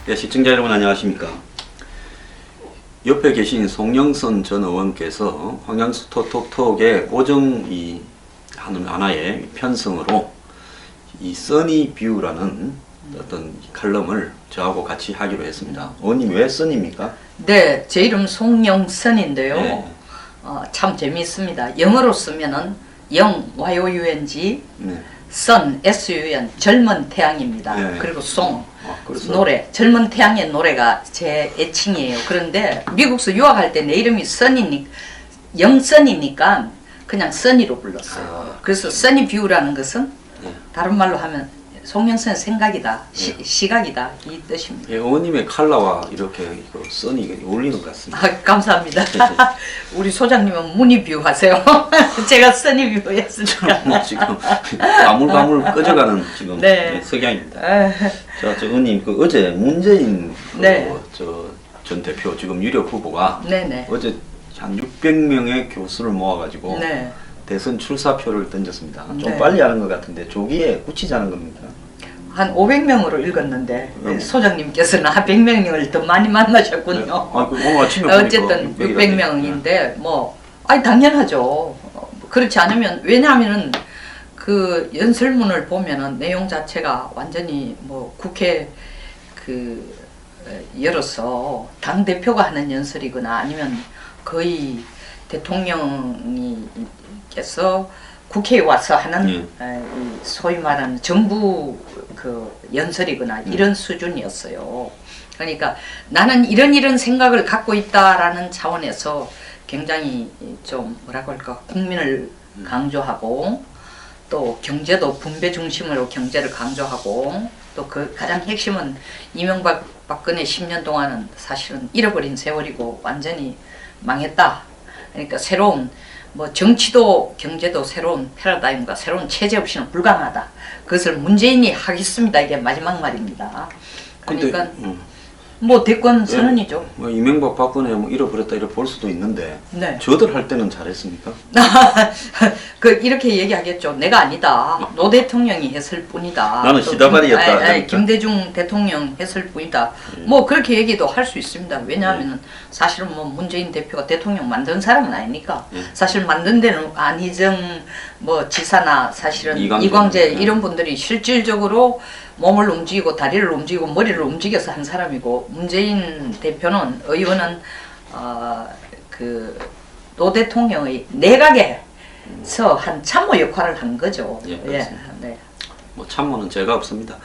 네, 시청자 여러분 안녕하십니까. 옆에 계신 송영선 전 의원께서 황양수 톡톡톡의 고정 하나의 편성으로 이 써니뷰라는 어떤 칼럼을 저하고 같이 하기로 했습니다. 의원님 왜 써니입니까? 네, 제 이름 송영선인데요. 네. 참 재미있습니다. 영어로 쓰면은 영 YOUNG, 네. sun SUN 젊은 태양입니다. 네. 그리고 송 그래서 노래 젊은 태양의 노래가 제 애칭이에요. 그런데 미국에서 유학할 때 내 이름이 써니니 영선이니까 그냥 써니로 불렀어요. 그래서 써니뷰라는 것은 다른 말로 하면 송영선의 생각이다, 시각이다 이 뜻입니다. 예, 의원님의 컬러와 이렇게 써니 어울리는 것 같습니다. 감사합니다. 우리 소장님은 무늬뷰 하세요. 제가 써니뷰 했습니다. 지금 가물가물 꺼져가는 지금 네. 석양입니다. 자, 저 의원님 어제 문재인 네. 전 대표 지금 유력 후보가 네네. 어제 한 600명의 교수를 모아가지고 네. 대선 출사표를 던졌습니다. 좀 네. 빨리 하는 것 같은데 조기에 굳히자는 겁니까? 한 500명으로 읽었는데 소장님께서는 한 100명을 더 많이 만나셨군요. 오늘 아침에 어쨌든 600명인데 뭐 아니 당연하죠. 그렇지 않으면 왜냐하면은 그 연설문을 보면은 내용 자체가 완전히 뭐 국회 열어서 당 대표가 하는 연설이거나 아니면 거의 대통령께서 국회에 와서 하는 소위 말하는 정부 연설이거나 이런 수준이었어요. 그러니까 나는 이런 생각을 갖고 있다라는 차원에서 굉장히 좀 뭐라고 할까 국민을 강조하고 또 경제도 분배 중심으로 경제를 강조하고 또 그 가장 핵심은 이명박 박근혜 10년 동안은 사실은 잃어버린 세월이고 완전히 망했다. 그러니까 새로운 뭐 정치도 경제도 새로운 패러다임과 새로운 체제 없이는 불가능하다. 그것을 문재인이 하겠습니다. 이게 마지막 말입니다. 그러니까 뭐 대권 선언이죠. 뭐 이명박 박근혜 뭐 잃어버렸다 이렇게 볼 수도 있는데 네. 저들 할 때는 잘했습니까? 이렇게 얘기하겠죠. 내가 아니다. 노 대통령이 했을 뿐이다. 나는 시다발이었다. 김대중 대통령 했을 뿐이다. 뭐 그렇게 얘기도 할 수 있습니다. 왜냐하면 사실은 뭐 문재인 대표가 대통령 만든 사람은 아니니까. 사실 만든 데는 안희정 뭐 지사나 사실은 이광재 이런 분들이 실질적으로 몸을 움직이고 다리를 움직이고 머리를 움직여서 한 사람이고 문재인 대표는 의원은 노 대통령의 내각에서 한 참모 역할을 한 거죠. 예, 네. 뭐 참모는 죄가 없습니다.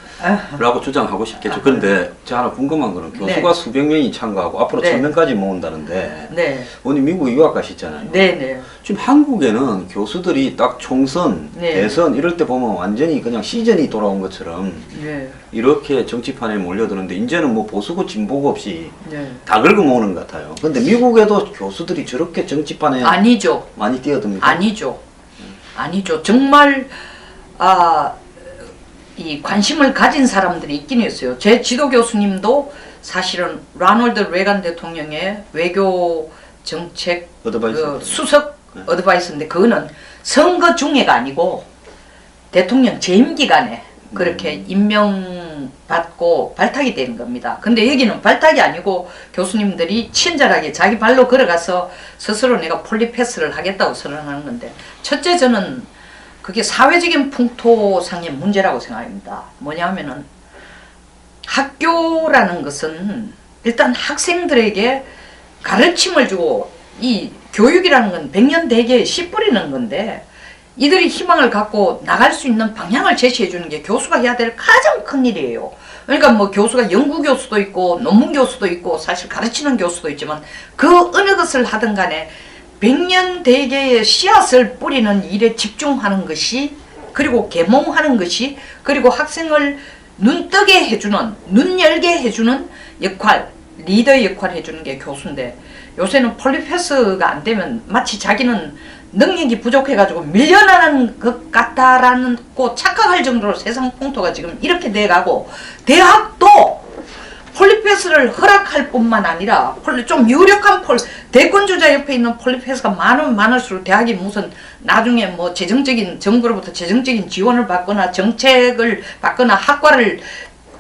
라고 주장하고 싶겠죠. 그런데 제가 하나 궁금한 거는 교수가 수백 명이 참가하고 앞으로 1000명까지 모은다는데 오늘 미국에 유학 가시잖아요. 네네. 지금 한국에는 교수들이 딱 총선, 대선 이럴 때 보면 완전히 그냥 시즌이 돌아온 것처럼 이렇게 정치판에 몰려드는데 이제는 뭐 보수고 진보고 없이 다 긁어 모으는 것 같아요. 근데 미국에도 교수들이 저렇게 정치판에 아니죠. 많이 뛰어듭니까? 아니죠. 아니죠. 정말 이 관심을 가진 사람들이 있긴 했어요. 제 지도 교수님도 사실은 라놀드 레간 대통령의 외교 정책 수석 어드바이스인데 그거는 선거 중에가 아니고 대통령 재임 기간에 그렇게 임명받고 발탁이 되는 겁니다. 근데 여기는 발탁이 아니고 교수님들이 친절하게 자기 발로 걸어가서 스스로 내가 폴리패스를 하겠다고 선언하는 건데 첫째 저는 그게 사회적인 풍토상의 문제라고 생각합니다. 뭐냐면은 학교라는 것은 일단 학생들에게 가르침을 주고 이 교육이라는 건 백년대계에 씨 뿌리는 건데 이들이 희망을 갖고 나갈 수 있는 방향을 제시해 주는 게 교수가 해야 될 가장 큰 일이에요. 그러니까 뭐 교수가 연구 교수도 있고 논문 교수도 있고 사실 가르치는 교수도 있지만 그 어느 것을 하든 간에 백년대계의 씨앗을 뿌리는 일에 집중하는 것이 그리고 계몽하는 것이 그리고 학생을 눈뜨게 해주는 눈 열게 해주는 역할 리더의 역할을 해주는 게 교수인데 요새는 폴리패스가 안 되면 마치 자기는 능력이 부족해가지고 밀려나는 것 같다라는 거 착각할 정도로 세상 풍토가 지금 이렇게 돼가고 대학도 폴리패스를 허락할 뿐만 아니라 좀 유력한 대권주자 옆에 있는 폴리패스가 많으면 많을수록 대학이 무슨 나중에 뭐 정부로부터 재정적인 지원을 받거나 정책을 받거나 학과를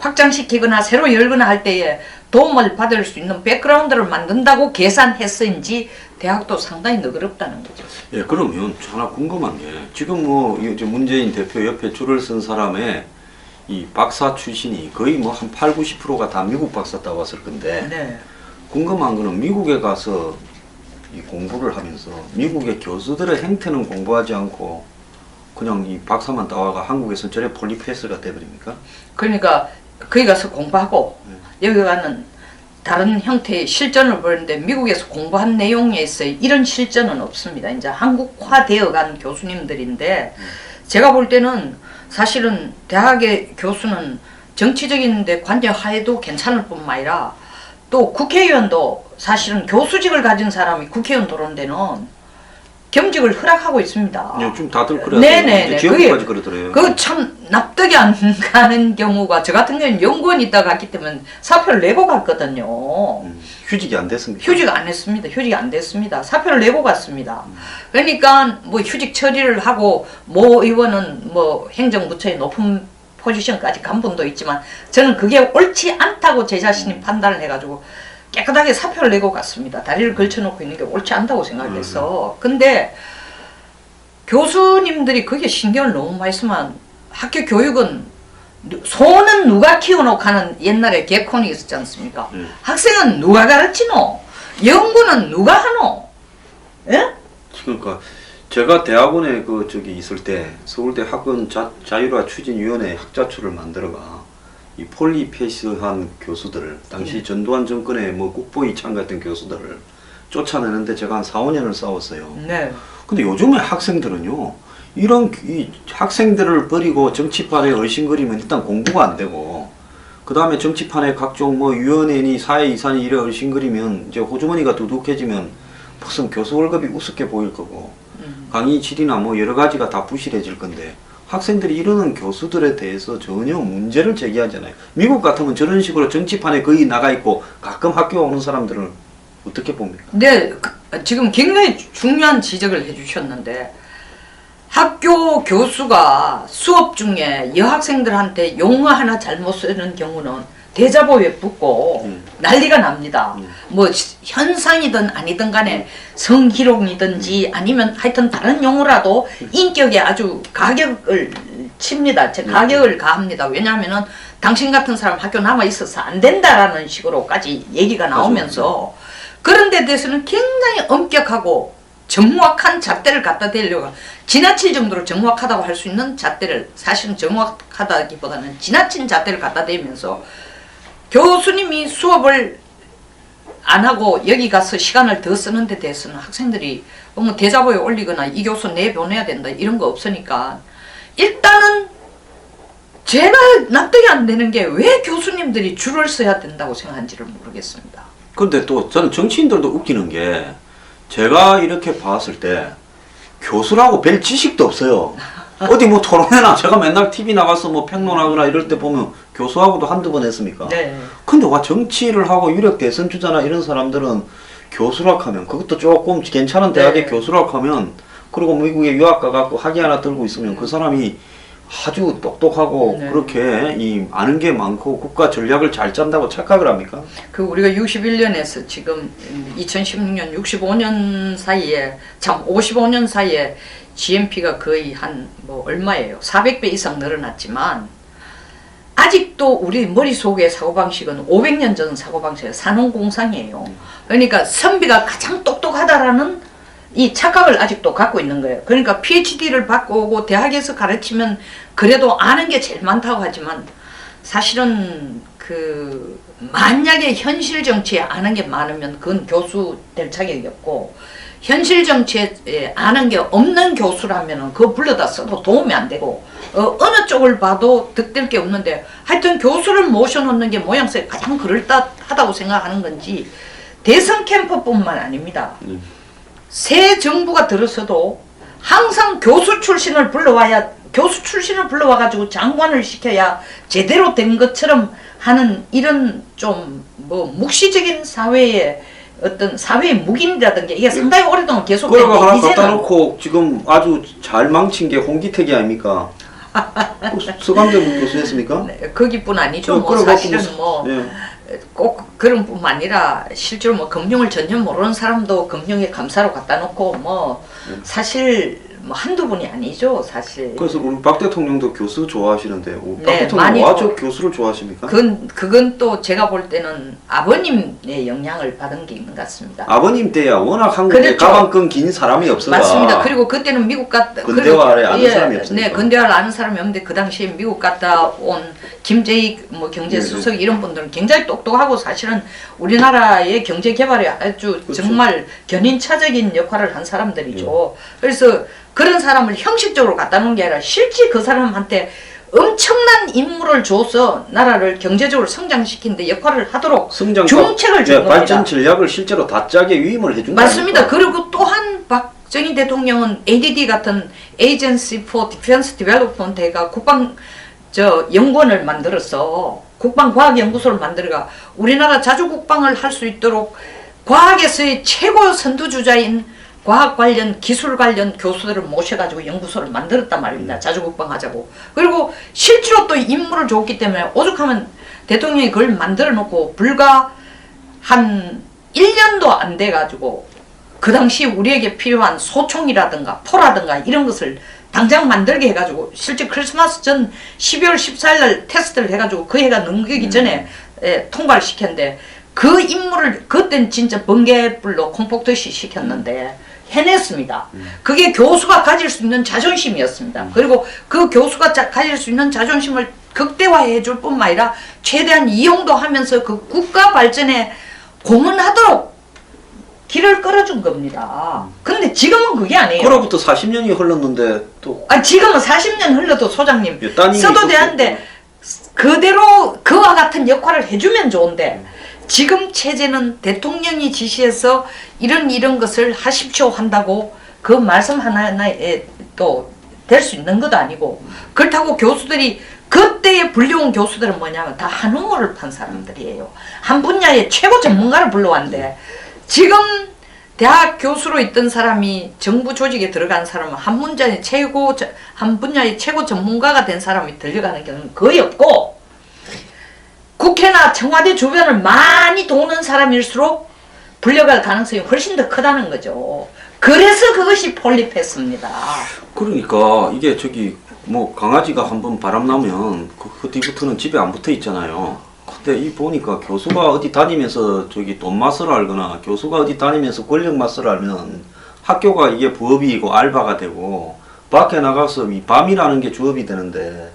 확장시키거나 새로 열거나 할 때에 도움을 받을 수 있는 백그라운드를 만든다고 계산했어인지 대학도 상당히 너그럽다는 거죠. 예, 그러면 하나 궁금한 게 지금 뭐 이제 문재인 대표 옆에 줄을 쓴 사람의 이 박사 출신이 거의 뭐 한 8, 90%가 다 미국 박사 따왔을 건데 네. 궁금한 거는 미국에 가서 이 공부를 하면서 미국의 교수들의 행태는 공부하지 않고 그냥 이 박사만 따와가 한국에서 저래 폴리페스가 돼버립니까? 그러니까 거기 가서 공부하고 여기 가는 다른 형태의 실전을 보는데 미국에서 공부한 내용에 있어 이런 실전은 없습니다. 이제 한국화되어 간 교수님들인데 제가 볼 때는 사실은 대학의 교수는 정치적인 데 관여하에도 괜찮을 뿐만 아니라 또 국회의원도 사실은 교수직을 가진 사람이 국회의원 들어온 데는 겸직을 허락하고 있습니다. 네, 좀 다들 그래요. 네네네. 지역까지 그러더래요. 그거 참 납득이 안 가는 경우가 저 같은 경우는 연구원 있다가 갔기 때문에 사표를 내고 갔거든요. 휴직이 안 됐습니까? 휴직 안 했습니다. 휴직이 안 됐습니다. 사표를 내고 갔습니다. 그러니까 뭐 휴직 처리를 하고 모 의원은 뭐 행정부처의 높은 포지션까지 간 분도 있지만 저는 그게 옳지 않다고 제 자신이 판단을 해가지고 깨끗하게 사표를 내고 갔습니다. 다리를 걸쳐놓고 있는 게 옳지 않다고 생각해서. 근데 교수님들이 그게 신경을 너무 많이 쓰면 학교 교육은 소는 누가 키워놓고 하는 옛날에 개콘이 있었지 않습니까? 학생은 누가 가르치노? 연구는 누가 하노? 예? 그러니까 제가 대학원에 그 저기 있을 때 서울대 학원 자율화 추진위원회 학자초를 만들어가 이 폴리페시한 교수들을 당시 전두환 정권의 뭐 국보위 참 같은 교수들을 쫓아내는데 제가 한 4, 5년을 싸웠어요. 네. 근데 요즘에 학생들은요, 이런 이 학생들을 버리고 정치판에 얼씬거리면 일단 공부가 안 되고, 그 다음에 정치판에 각종 뭐 위원회니 사회 이사니 이래 얼씬거리면 이제 호주머니가 두둑해지면 무슨 교수 월급이 우습게 보일 거고, 강의 질이나 뭐 여러 가지가 다 부실해질 건데, 학생들이 이러는 교수들에 대해서 전혀 문제를 제기하잖아요. 미국 같으면 저런 식으로 정치판에 거의 나가 있고 가끔 학교 오는 사람들을 어떻게 봅니까? 네, 지금 굉장히 중요한 지적을 해주셨는데 학교 교수가 수업 중에 여학생들한테 용어 하나 잘못 쓰는 경우는 대자보에 붙고 난리가 납니다. 뭐 현상이든 아니든 간에 성희롱이든지 아니면 하여튼 다른 용어라도 인격에 아주 가격을 칩니다. 가격을 가합니다. 왜냐하면은 당신 같은 사람 학교 남아 있어서 안 된다라는 식으로까지 얘기가 나오면서 그런 데 대해서는 굉장히 엄격하고 정확한 잣대를 갖다 대려고 지나칠 정도로 정확하다고 할 수 있는 잣대를 사실은 정확하다기보다는 지나친 잣대를 갖다 대면서 교수님이 수업을 안 하고 여기 가서 시간을 더 쓰는 데 대해서는 학생들이 뭐 대자보에 올리거나 이 교수 내보내야 된다 이런 거 없으니까 일단은 제가 납득이 안 되는 게 왜 교수님들이 줄을 서야 된다고 생각하는지를 모르겠습니다. 근데 또 저는 정치인들도 웃기는 게 제가 이렇게 봤을 때 교수라고 별 지식도 없어요. 어디 뭐 토론회나 제가 맨날 TV 나가서 뭐 평론하거나 이럴 때 보면 교수하고도 한두 번 했습니까? 네. 근데 와 정치를 하고 유력 대선 주자나 이런 사람들은 교수락 하면 그것도 조금 괜찮은 대학의 네. 교수락 하면 그리고 미국에 유학 가갖고 학위 하나 들고 있으면 그 사람이 아주 똑똑하고 네. 그렇게 이 아는 게 많고 국가 전략을 잘 짠다고 착각을 합니까? 그 우리가 61년에서 지금 2016년 65년 사이에 참 55년 사이에 GNP가 거의 한 뭐 얼마예요? 400배 이상 늘어났지만 아직도 우리 머릿속의 사고방식은 500년 전 사고방식이에요. 산업공상이에요. 그러니까 선비가 가장 똑똑하다라는 이 착각을 아직도 갖고 있는 거예요. 그러니까 PhD를 받고 오고 대학에서 가르치면 그래도 아는 게 제일 많다고 하지만 사실은 그 만약에 현실 정치에 아는 게 많으면 그건 교수 될 자격이 없고 현실 정치에 아는 게 없는 교수라면은 그거 불러다 써도 도움이 안 되고 어느 쪽을 봐도 득될 게 없는데 하여튼 교수를 모셔놓는 게 모양새가 가장 그럴듯하다고 생각하는 건지 대선 캠프뿐만 아닙니다. 새 정부가 들어서도 항상 교수 출신을 불러와가지고 장관을 시켜야 제대로 된 것처럼 하는 이런 좀 뭐 묵시적인 사회의 어떤 사회의 묵인이라든가 이게 상당히 오랫동안 계속됐는데 그거 하나 갖다 놓고 지금 아주 잘 망친 게 홍기택이 아닙니까? 서강대 교수였습니까? 네, 거기뿐 아니죠. 뭐 끌어갖고 사실은 뭐 꼭 그런 뿐만 아니라 실제로 뭐 금융을 전혀 모르는 사람도 금융의 감사로 갖다 놓고 뭐 사실 뭐 한두 분이 아니죠, 사실. 그래서 우리 박 대통령도 교수 좋아하시는데 박 네, 대통령 와저 교수를 좋아하십니까? 그건 또 제가 볼 때는 아버님의 영향을 받은 게 있는 것 같습니다. 아버님 때야 워낙 한국에 그렇죠. 가방끈 긴 사람이 없어가. 맞습니다. 그리고 그때는 미국 갔다 근대화를 아는 사람이 없으니까. 네, 근대화를 아는 사람이 없는데 그 당시에 미국 갔다 온 김재익 뭐 경제수석 이런 분들은 굉장히 똑똑하고 사실은 우리나라의 경제 개발에 아주 그렇죠. 정말 견인차적인 역할을 한 사람들이죠. 그래서 그런 사람을 형식적으로 갖다 놓은 게 아니라 실제 그 사람한테 엄청난 임무를 줘서 나라를 경제적으로 성장시키는 데 역할을 하도록 중책을 준 겁니다. 발전 전략을 실제로 다 짜게 위임을 해준 거니까. 맞습니다. 그리고 또한 박정희 대통령은 ADD 같은 Agency for Defense Development가 국방 연구원을 만들어서 국방과학연구소를 만들어가 우리나라 자주국방을 할 수 있도록 과학에서의 최고 선두주자인 과학 관련, 기술 관련 교수들을 모셔가지고 연구소를 만들었단 말입니다. 자주국방 하자고. 그리고 실제로 또 임무를 줬기 때문에 오죽하면 대통령이 그걸 만들어 놓고 불과 한 1년도 안 돼가지고 그 당시 우리에게 필요한 소총이라든가 포라든가 이런 것을 당장 만들게 해가지고 실제 크리스마스 전 12월 14일 날 테스트를 해가지고 그 해가 넘기기 전에 통과를 시켰는데 그 임무를 그땐 진짜 번개불로 콩폭듯이 시켰는데 해냈습니다. 그게 교수가 가질 수 있는 자존심이었습니다. 그리고 그 교수가 가질 수 있는 자존심을 극대화해 줄 뿐만 아니라 최대한 이용도 하면서 그 국가 발전에 공헌하도록 길을 끌어준 겁니다. 근데 지금은 그게 아니에요. 그로부터 40년이 흘렀는데 또. 지금은 40년 흘러도 소장님 써도 되는데 그대로 그와 같은 역할을 해주면 좋은데 지금 체제는 대통령이 지시해서 이런 것을 하십시오 한다고 그 말씀 하나하나에 또 될 수 있는 것도 아니고 그렇다고 교수들이 그때의 불려온 교수들은 뭐냐면 다 한우물을 판 사람들이에요. 한 분야의 최고 전문가를 불러왔는데 지금 대학 교수로 있던 사람이 정부 조직에 들어간 사람은 한 분야의 최고 전문가가 된 사람이 들려가는 경우는 거의 없고 국회나 청와대 주변을 많이 도는 사람일수록 불려갈 가능성이 훨씬 더 크다는 거죠. 그래서 그것이 폴립했습니다. 그러니까 이게 뭐 강아지가 한번 바람 나면 그 뒤부터는 집에 안 붙어 있잖아요. 근데 이 보니까 교수가 어디 다니면서 돈 맛을 알거나 교수가 어디 다니면서 권력 맛을 알면 학교가 이게 부업이고 알바가 되고 밖에 나가서 이 밤이라는 게 주업이 되는데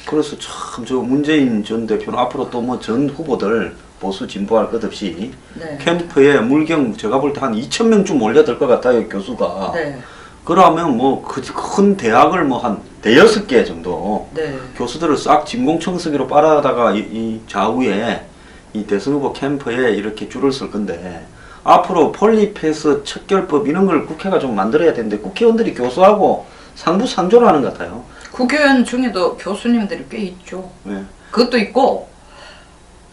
그래서 참 문재인 전 대표는 앞으로 또 뭐 전 후보들 보수 진보할 것 없이 캠프에 물경 제가 볼 때 한 2,000명쯤 몰려들 것 같아요 교수가. 그러면 뭐 큰 대학을 뭐 한 대여섯 개 정도 교수들을 싹 진공청소기로 빨아다가 이 좌우에 이 대선 후보 캠프에 이렇게 줄을 쓸 건데 앞으로 폴리패스 척결법 이런 걸 국회가 좀 만들어야 되는데 국회의원들이 교수하고 상부상조를 하는 것 같아요. 국회의원 중에도 교수님들이 꽤 있죠. 그것도 있고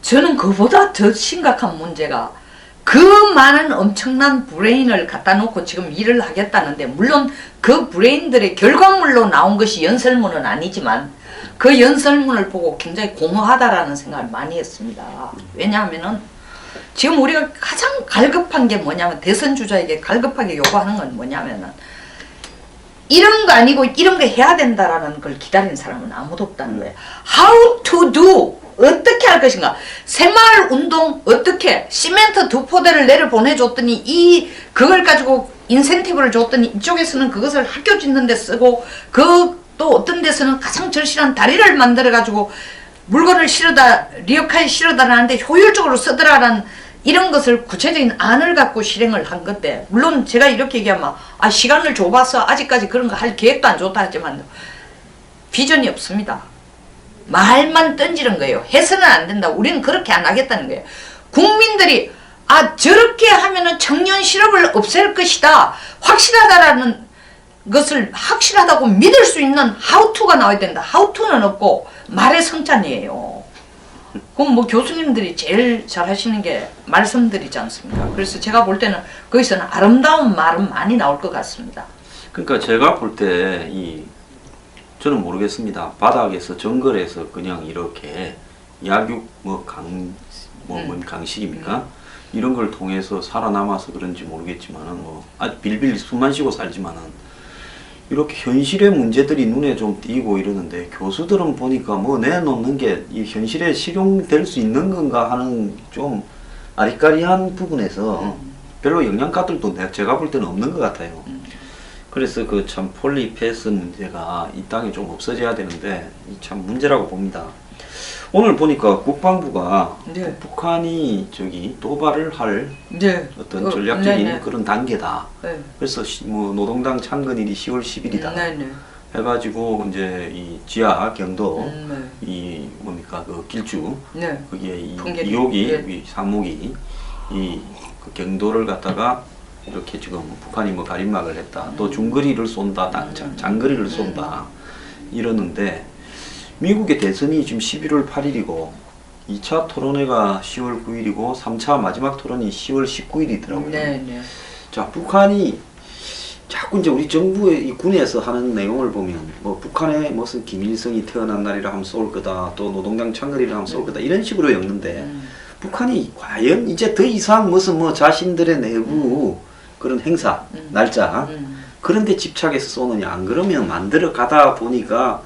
저는 그보다 더 심각한 문제가 그 많은 엄청난 브레인을 갖다 놓고 지금 일을 하겠다는데 물론 그 브레인들의 결과물로 나온 것이 연설문은 아니지만 그 연설문을 보고 굉장히 공허하다라는 생각을 많이 했습니다. 왜냐하면은 지금 우리가 가장 갈급한 게 뭐냐면 대선 주자에게 갈급하게 요구하는 건 뭐냐면은 이런 거 아니고 이런 거 해야 된다라는 걸 기다리는 사람은 아무도 없다는 거예요. How to do 어떻게 할 것인가? 새마을 운동 어떻게 시멘트 2포대를 내려 보내줬더니 그걸 가지고 인센티브를 줬더니 이쪽에서는 그것을 학교 짓는 데 쓰고 또 어떤 데서는 가장 절실한 다리를 만들어 가지고 물건을 리어카에 실어다 놨는데 효율적으로 쓰더라라는 이런 것을 구체적인 안을 갖고 실행을 한 건데 물론 제가 이렇게 얘기하면 시간을 줘봐서 아직까지 그런 거 할 계획도 안 좋다 하지만 비전이 없습니다. 말만 던지는 거예요. 해서는 안 된다. 우리는 그렇게 안 하겠다는 거예요. 국민들이 저렇게 하면은 청년 실업을 없앨 것이다. 확실하다라는 것을 확실하다고 믿을 수 있는 how to가 나와야 된다. how to는 없고 말의 성찬이에요. 그럼 뭐 교수님들이 제일 잘 하시는 게 말씀드리지 않습니까? 그래서 제가 볼 때는 거기서는 아름다운 말은 많이 나올 것 같습니다. 그러니까 제가 볼 때 저는 모르겠습니다. 바닥에서 정글에서 그냥 이렇게 약육 강식입니까? 이런 걸 통해서 살아남아서 그런지 모르겠지만은 빌빌 숨만 쉬고 살지만은 이렇게 현실의 문제들이 눈에 좀 띄고 이러는데 교수들은 보니까 내놓는 게 이 현실에 실용될 수 있는 건가 하는 좀 아리까리한 부분에서 별로 영양가들도 제가 볼 때는 없는 것 같아요. 그래서 그 참 폴리페스 문제가 이 땅에 좀 없어져야 되는데 참 문제라고 봅니다. 오늘 보니까 국방부가 네. 북한이 도발을 할 네. 어떤 전략적인 네네. 그런 단계다. 네. 그래서 노동당 창건일이 10월 10일이다. 네네. 해가지고 이제 이 지하 경도 네. 이 뭡니까 그 길주 네. 거기에 이 풍계리. 2호기 네. 이 3호기 이 그 경도를 갖다가 이렇게 지금 북한이 가림막을 했다. 또 중거리를 쏜다. 장거리를 쏜다. 이러는데 미국의 대선이 지금 11월 8일이고 2차 토론회가 10월 9일이고 3차 마지막 토론이 10월 19일이더라고요. 네네. 자, 북한이 자꾸 이제 우리 정부의 이 군에서 하는 내용을 보면 북한에 무슨 김일성이 태어난 날이라 하면 쏠 거다. 또 노동당 창거리를 하면 쏠 거다. 이런 식으로 엮는데 북한이 과연 이제 더 이상 무슨 자신들의 내부 그런 행사, 날짜 그런 데 집착해서 쏘느냐. 안 그러면 만들어 가다 보니까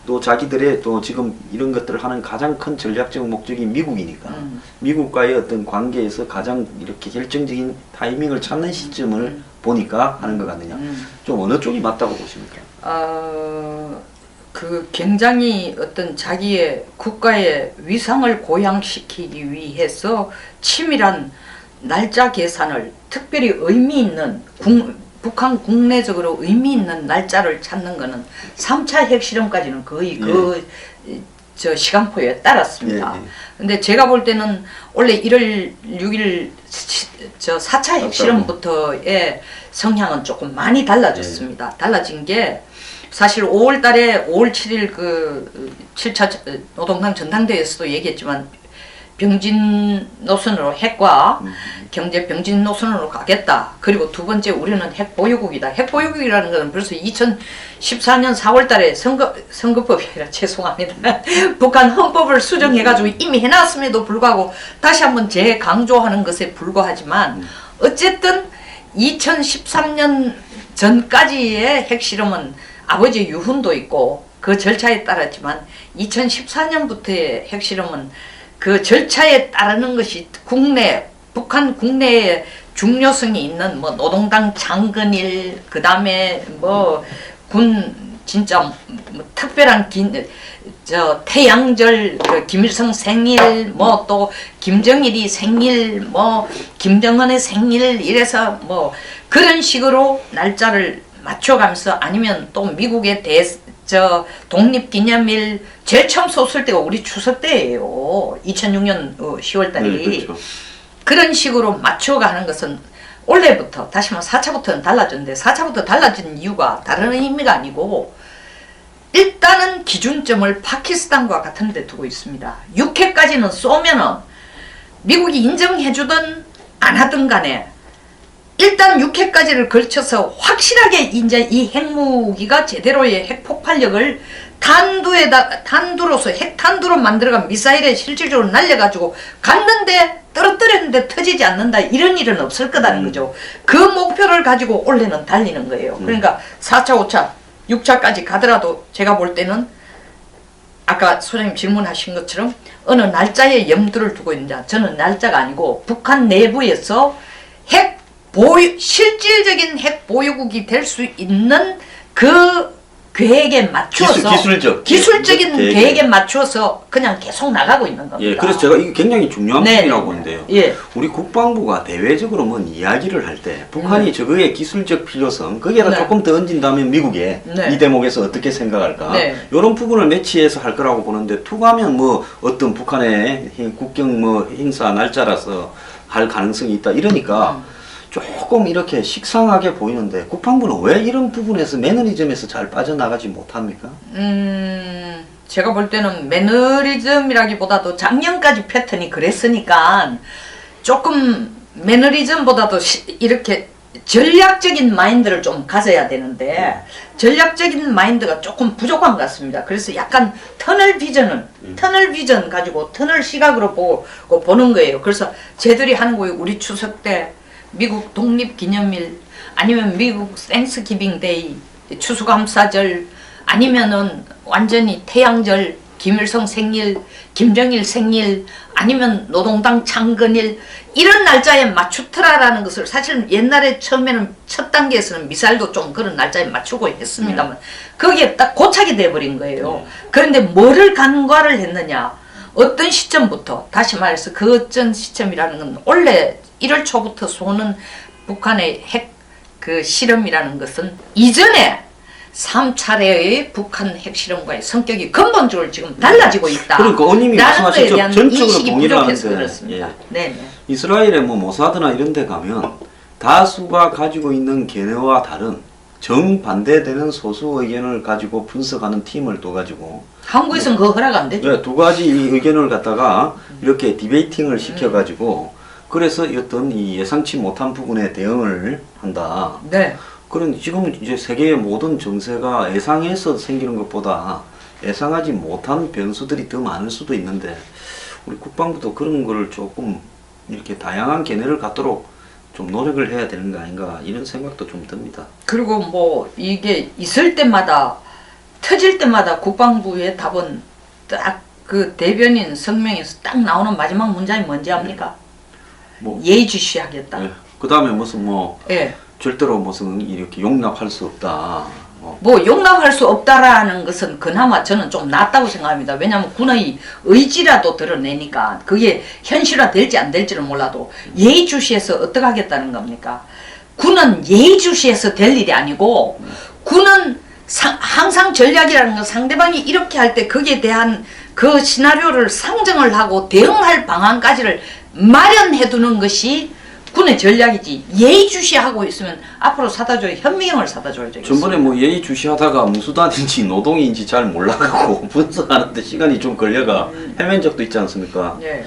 또 자기들의 또 지금 이런 것들을 하는 가장 큰 전략적 목적이 미국이니까 미국과의 어떤 관계에서 가장 이렇게 결정적인 타이밍을 찾는 시점을 보니까 하는 것 같느냐. 좀 어느 쪽이 맞다고 보십니까? 그 굉장히 어떤 자기의 국가의 위상을 고양시키기 위해서 치밀한 날짜 계산을 특별히 의미 있는 북한 국내적으로 의미 있는 날짜를 찾는 거는 3차 핵실험까지는 거의 저 시간표에 따랐습니다. 근데 제가 볼 때는 원래 1월 6일 저 4차 핵실험부터의 성향은 조금 많이 달라졌습니다. 달라진 게 사실 5월 달에 5월 7일 그 7차 노동당 전당대회에서도 얘기했지만 병진 노선으로 핵과 경제 병진 노선으로 가겠다. 그리고 두 번째 우리는 핵 보유국이다. 핵 보유국이라는 것은 벌써 2014년 4월 달에 선거법이 아니라 죄송합니다. 북한 헌법을 수정해가지고 이미 해놨음에도 불구하고 다시 한번 재강조하는 것에 불과하지만 어쨌든 2013년 전까지의 핵실험은 아버지 유훈도 있고 그 절차에 따랐지만 2014년부터의 핵실험은 그 절차에 따르는 것이 북한 국내에 중요성이 있는 노동당 창건일, 그 다음에 군 진짜 특별한 태양절, 김일성 생일, 또 김정일이 생일, 김정은의 생일 이래서 그런 식으로 날짜를 맞춰가면서 아니면 또 미국의 독립기념일 제일 처음 쏘을 때가 우리 추석 때예요. 2006년 10월 달이. 그렇죠. 그런 식으로 맞춰가는 것은 원래부터 다시 말해 4차부터는 달라졌는데 4차부터 달라진 이유가 다른 의미가 아니고 일단은 기준점을 파키스탄과 같은 데 두고 있습니다. 6회까지는 쏘면은 미국이 인정해주든 안 하든 간에 일단 6회까지를 걸쳐서 확실하게 이제 이 핵무기가 제대로의 핵폭발력을 탄두로서 핵탄두로 만들어간 미사일에 실질적으로 날려가지고 갔는데 떨어뜨렸는데 터지지 않는다 이런 일은 없을 거다는 거죠. 그 목표를 가지고 원래는 달리는 거예요. 그러니까 4차, 5차, 6차까지 가더라도 제가 볼 때는 아까 소장님 질문하신 것처럼 어느 날짜에 염두를 두고 있느냐. 저는 날짜가 아니고 북한 내부에서 실질적인 핵 보유국이 될 수 있는 그 계획에 맞추어서 기술적인 계획에 맞추어서 그냥 계속 나가고 있는 겁니다. 예, 그래서 제가 이게 굉장히 중요한 부분이라고 보는데요. 예. 우리 국방부가 대외적으로 이야기를 할 때 북한이 저거의 기술적 필요성 거기에다 조금 더 얹은다면 미국에 이 대목에서 어떻게 생각할까 이런 부분을 매치해서 할 거라고 보는데 투가면 어떤 북한의 국경 행사 날짜라서 할 가능성이 있다 이러니까 조금 이렇게 식상하게 보이는데 국방부는 왜 이런 부분에서 매너리즘에서 잘 빠져나가지 못합니까? 제가 볼 때는 매너리즘이라기보다도 작년까지 패턴이 그랬으니까 조금 매너리즘보다도 이렇게 전략적인 마인드를 좀 가져야 되는데 전략적인 마인드가 조금 부족한 것 같습니다. 그래서 약간 터널 비전 가지고 터널 시각으로 보는 거예요. 그래서 쟤들이 하는 거예요. 우리 추석 때 미국 독립기념일 아니면 미국 땡스기빙 데이 추수감사절 아니면은 완전히 태양절 김일성 생일 김정일 생일 아니면 노동당 창건일 이런 날짜에 맞추더라라는 것을 사실 옛날에 처음에는 첫 단계에서는 미사일도 좀 그런 날짜에 맞추고 했습니다만 거기에 딱 고착이 돼버린 거예요. 그런데 뭐를 간과를 했느냐 어떤 시점부터 다시 말해서 그 어떤 시점이라는 건 원래 1월 초부터 쏘는 북한의 핵 그 실험이라는 것은 이전에 3차례의 북한 핵실험과의 성격이 근본적으로 지금 달라지고 있다. 그러니까 어님이 말씀하신 전적으로 동의를 하는데 그렇습니다. 네. 이스라엘의 뭐 모사드나 이런 데 가면 다수가 가지고 있는 견해와 다른 정반대되는 소수 의견을 가지고 분석하는 팀을 둬가지고 한국에서는 그거 허락 안 되죠. 네, 두 가지 의견을 갖다가 이렇게 디베이팅을 시켜가지고 그래서 어떤 이 예상치 못한 부분에 대응을 한다. 네. 그런 지금 이제 세계의 모든 정세가 예상해서 생기는 것보다 예상하지 못한 변수들이 더 많을 수도 있는데 우리 국방부도 그런 거를 조금 이렇게 다양한 견해를 갖도록 좀 노력을 해야 되는 거 아닌가 이런 생각도 좀 듭니다. 그리고 뭐 이게 있을 때마다 터질 때마다 국방부의 답은 딱 그 대변인 성명에서 딱 나오는 마지막 문장이 뭔지 압니까? 뭐 예의주시하겠다. 예. 그 다음에 무슨 뭐 예. 절대로 무슨 이렇게 용납할 수 없다. 뭐 용납할 수 없다라는 것은 그나마 저는 좀 낫다고 생각합니다. 왜냐하면 군의 의지라도 드러내니까 그게 현실화 될지 안 될지는 몰라도 예의주시해서 어떻게 하겠다는 겁니까? 군은 예의주시해서 될 일이 아니고 군은 항상 전략이라는 건 상대방이 이렇게 할 때 거기에 대한 그 시나리오를 상정을 하고 대응할 방안까지를 마련해 두는 것이 군의 전략이지 예의주시하고 있으면 앞으로 사다줘야 현미경을 사다줘야 되겠어요. 전번에 뭐 예의주시하다가 무수단인지 노동인지 잘 몰라가고 분석하는데 시간이 좀 걸려가 헤맨 적도 있지 않습니까? 네.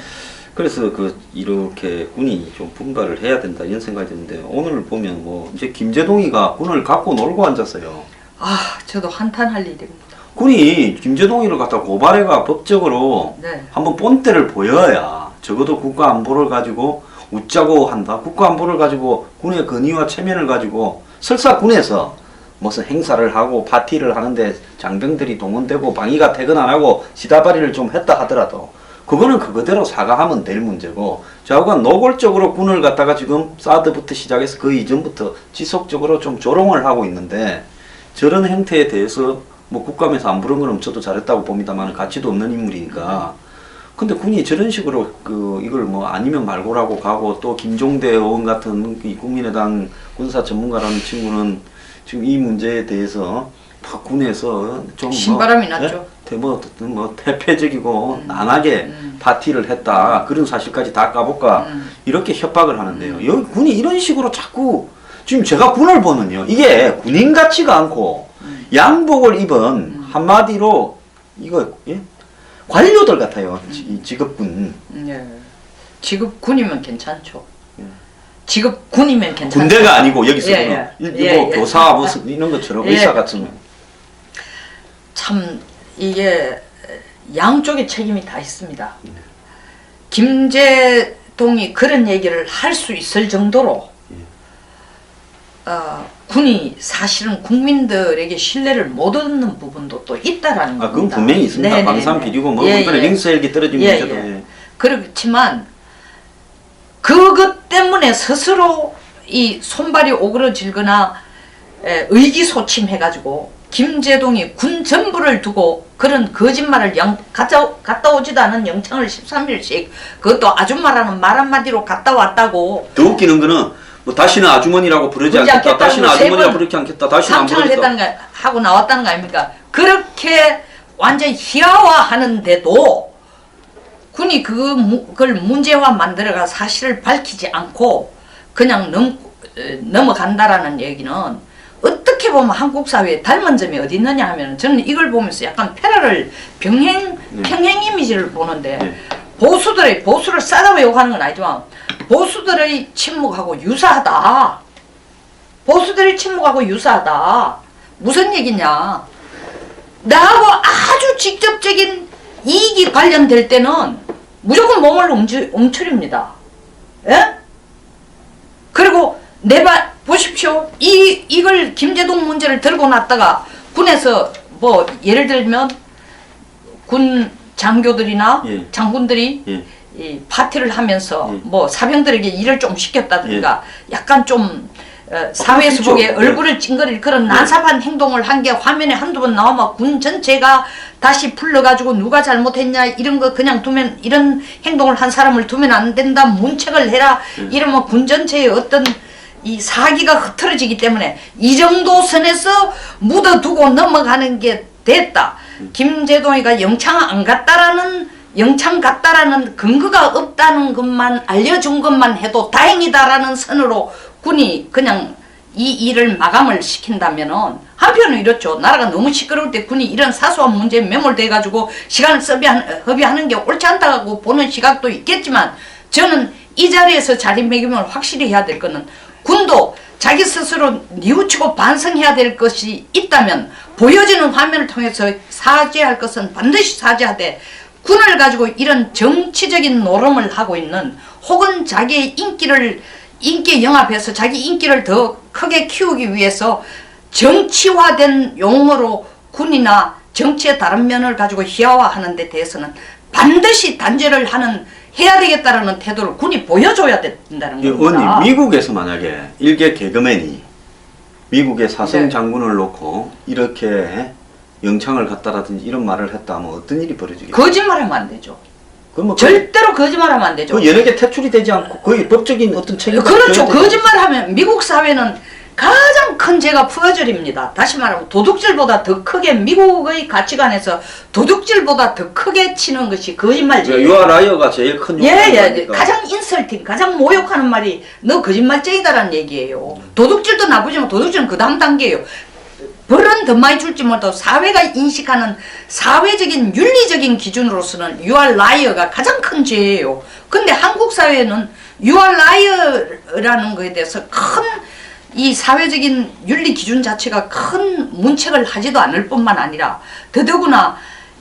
그래서 이렇게 군이 좀 분발을 해야 된다 이런 생각이 드는데 오늘 보면 뭐 이제 김제동이가 군을 갖고 놀고 앉았어요. 아 저도 한탄할 일입니다. 군이 김제동이를 갖다 고발해가 법적으로 네. 한번 본때를 보여야 적어도 국가안보를 가지고 웃자고 한다. 국가안보를 가지고 군의 건의와 체면을 가지고 설사 군에서 무슨 행사를 하고 파티를 하는데 장병들이 동원되고 방위가 퇴근 안 하고 시다발이를 좀 했다 하더라도 그거는 그거대로 사과하면 될 문제고 좌우간 노골적으로 군을 갖다가 지금 사드부터 시작해서 그 이전부터 지속적으로 좀 조롱을 하고 있는데 저런 행태에 대해서 뭐 국감에서 안 부른 건 저도 잘했다고 봅니다만 가치도 없는 인물이니까 근데 군이 저런 식으로 이걸 뭐 아니면 말고라고 가고 또 김종대 의원 같은 이 국민의당 군사 전문가라는 친구는 지금 이 문제에 대해서 막 군에서 좀 신바람이 났죠. 뭐 태폐적이고 난하게 파티를 했다 그런 사실까지 다 까볼까 이렇게 협박을 하는데요. 여기 군이 이런 식으로 자꾸 지금 제가 군을 보면요 이게 군인 같지가 않고 양복을 입은 한마디로 이거 예? 관료들 같아요. 직업군. 네. 직업군이면 괜찮죠. 직업군이면 괜찮죠. 군대가 아니고 여기서 일부 교사 무슨 이런 것처럼 의사 같은. 참 이게 양쪽의 책임이 다 있습니다. 김제동이 그런 얘기를 할 수 있을 정도로 군이 사실은 국민들에게 신뢰를 못 얻는 부분도 또 있다라는 겁니다. 그건 분명히 있습니다. 방산 비리고 뭐 이번에 링스헬기 떨어진 문제도. 그렇지만 그것 때문에 스스로 이 손발이 오그러질거나 의기소침해가지고 김제동이 군 전부를 두고 그런 거짓말을 갔다 오지도 않은 영창을 13일씩 그것도 아줌마라는 말 한마디로 갔다 왔다고. 더 웃기는 거는 뭐 다시는 아주머니라고 부르지 않겠다. 다시는 아주머니라고 부르지 않겠다. 다시는 안 부르겠다. 했다는 거 하고 나왔다는 거 아닙니까? 그렇게 완전 희화화하는데도 군이 그걸 문제화 만들어가 사실을 밝히지 않고 그냥 넘어간다라는 얘기는 어떻게 보면 한국 사회에 닮은 점이 어디 있느냐 하면 저는 이걸 보면서 약간 패러를 평행 이미지를 보는데 보수를 싸다고 욕하는 건 아니지만 보수들의 침묵하고 유사하다. 보수들의 침묵하고 유사하다. 무슨 얘기냐? 나하고 아주 직접적인 이익이 관련될 때는 무조건 몸을 움츠립니다. 예? 그리고 보십시오. 이걸 김제동 문제를 들고 놨다가 군에서 뭐 예를 들면 군 장교들이나 예. 장군들이 예. 이 파티를 하면서 예. 뭐 사병들에게 일을 좀 시켰다든가 약간 좀 사회에서 그렇죠. 보기에 예. 얼굴을 찡그릴 그런 난삽한 행동을 한 게 화면에 한두 번 나오면 군 전체가 다시 불러가지고 누가 잘못했냐 이런 거 그냥 두면 이런 행동을 한 사람을 두면 안 된다 문책을 해라 이러면 군 전체의 어떤 이 사기가 흐트러지기 때문에 이 정도 선에서 묻어두고 넘어가는 게 됐다. 김제동이가 영창 갔다라는 근거가 없다는 것만 알려준 것만 해도 다행이다라는 선으로 군이 그냥 이 일을 마감을 시킨다면은 한편은 이렇죠. 나라가 너무 시끄러울 때 군이 이런 사소한 문제에 매몰돼 가지고 시간을 허비하는 게 옳지 않다고 보는 시각도 있겠지만 저는 이 자리에서 자리매김을 확실히 해야 될 거는 군도 자기 스스로 뉘우치고 반성해야 될 것이 있다면 보여지는 화면을 통해서 사죄할 것은 반드시 사죄하되 군을 가지고 이런 정치적인 노름을 하고 있는 혹은 자기의 인기 영합해서 자기 인기를 더 크게 키우기 위해서 정치화된 용어로 군이나 정치의 다른 면을 가지고 희화화하는 데 대해서는 반드시 단죄를 해야 되겠다라는 태도를 군이 보여줘야 된다는 겁니다. 언니, 미국에서 만약에 일개 개그맨이 미국의 사성 장군을 놓고 이렇게 영창을 갔다라든지 이런 말을 했다 하면 어떤 일이 벌어지겠어요? 거짓말하면 안 되죠. 뭐 절대로 거짓말하면 안 되죠. 그 연예계 퇴출이 되지 않고 거의 법적인 어떤 책임을 그렇죠. 거짓말하면 미국 사회는 가장 큰 죄가 부어절입니다. 다시 말하면 도둑질보다 더 크게 미국의 가치관에서 도둑질보다 더 크게 치는 것이 거짓말죄예요. 유아라이어가 제일 큰 예. 가장 인설팅, 가장 모욕하는 말이 너 거짓말쟁이다라는 얘기예요. 도둑질도 나쁘지만 도둑질은 그 다음 단계예요. 벌은 더 많이 줄지 몰라도 사회가 인식하는 사회적인 윤리적인 기준으로서는 you are liar가 가장 큰 죄예요. 근데 한국 사회는 you are liar라는 거에 대해서 큰 이 사회적인 윤리 기준 자체가 큰 문책을 하지도 않을 뿐만 아니라 더더구나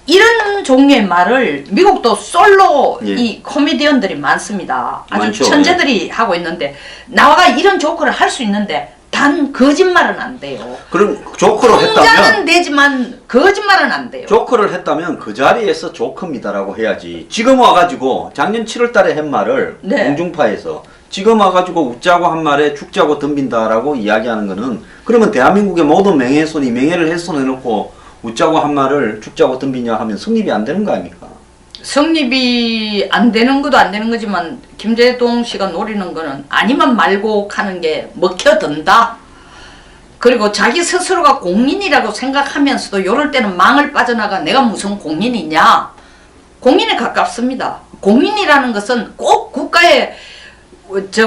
이런 종류의 말을 미국도 솔로 이 코미디언들이 많습니다. 아주 많죠. 천재들이 하고 있는데 나와가 이런 조커를 할 수 있는데 단 거짓말은 안 돼요. 그럼 조커로 혼자는 했다면 되지만 거짓말은 안 돼요. 조커를 했다면 그 자리에서 조커입니다라고 해야지. 지금 와가지고 작년 7월달에 한 말을 공중파에서 지금 와가지고 웃자고 한 말에 죽자고 덤빈다라고 이야기하는 거는 그러면 대한민국의 모든 명예훼손이 명예를 훼손해놓고 웃자고 한 말을 죽자고 덤비냐 하면 성립이 안 되는 거 아닙니까? 성립이 안 되는 것도 안 되는 거지만 김제동 씨가 노리는 거는 아니면 말고 하는 게 먹혀든다. 그리고 자기 스스로가 공인이라고 생각하면서도 요럴 때는 망을 빠져나가 내가 무슨 공인이냐. 공인에 가깝습니다. 공인이라는 것은 꼭 국가의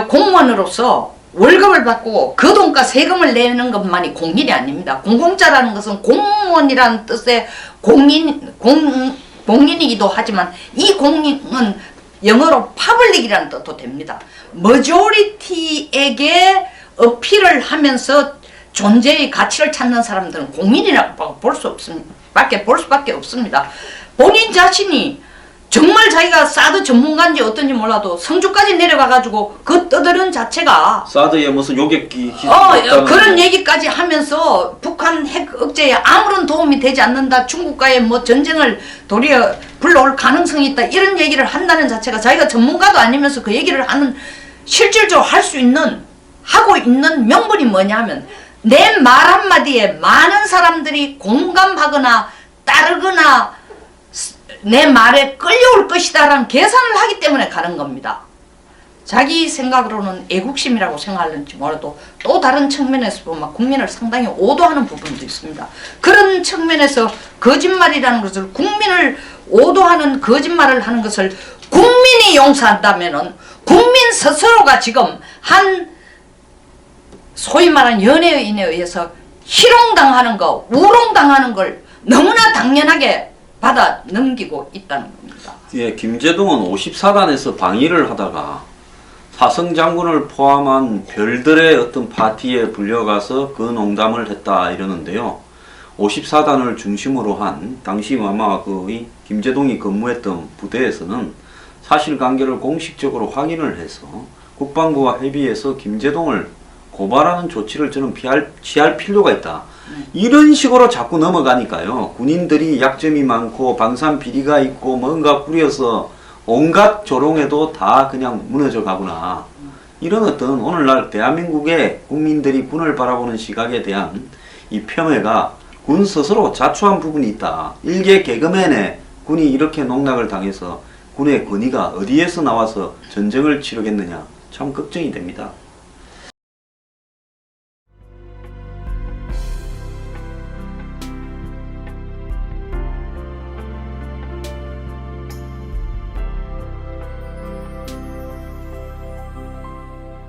공무원으로서 월급을 받고 그 돈과 세금을 내는 것만이 공인이 아닙니다. 공공자라는 것은 공무원이라는 뜻의 공인이기도 하지만 이 공인은 영어로 퍼블릭이라는 뜻도 됩니다. 머조리티에게 어필을 하면서 존재의 가치를 찾는 사람들은 공인이라고 볼 수밖에 없습니다. 본인 자신이 정말 자기가 사드 전문가인지 어떤지 몰라도 성주까지 내려가가지고 그 떠드는 자체가 사드에 무슨 요객기 그런 얘기까지 하면서 북한 핵 억제에 아무런 도움이 되지 않는다. 중국과의 뭐 전쟁을 도리어 불러올 가능성이 있다. 이런 얘기를 한다는 자체가 자기가 전문가도 아니면서 그 얘기를 하는 실질적으로 하고 있는 명분이 뭐냐면 내 말 한마디에 많은 사람들이 공감하거나 따르거나 내 말에 끌려올 것이다 라는 계산을 하기 때문에 가는 겁니다. 자기 생각으로는 애국심이라고 생각하는지 몰라도 또 다른 측면에서 보면 국민을 상당히 오도하는 부분도 있습니다. 그런 측면에서 거짓말이라는 것을 국민을 오도하는 거짓말을 하는 것을 국민이 용서한다면은 국민 스스로가 지금 한 소위 말하는 연예인에 의해서 희롱당하는 거, 우롱당하는 걸 너무나 당연하게 받아 넘기고 있다는 겁니다. 예, 김제동은 54단에서 방위를 하다가 사성 장군을 포함한 별들의 어떤 파티에 불려가서 그 농담을 했다 이러는데요. 54단을 중심으로 한 당시 아마 그 김제동이 근무했던 부대에서는 사실관계를 공식적으로 확인을 해서 국방부와 협의해서 김제동을 고발하는 조치를 저는 취할 필요가 있다. 이런 식으로 자꾸 넘어가니까요. 군인들이 약점이 많고 방산 비리가 있고 뭔가 꾸려서 온갖 조롱에도 다 그냥 무너져 가구나. 이런 어떤 오늘날 대한민국의 국민들이 군을 바라보는 시각에 대한 이 폄훼가 군 스스로 자초한 부분이 있다. 일개 개그맨에 군이 이렇게 농락을 당해서 군의 권위가 어디에서 나와서 전쟁을 치르겠느냐. 참 걱정이 됩니다.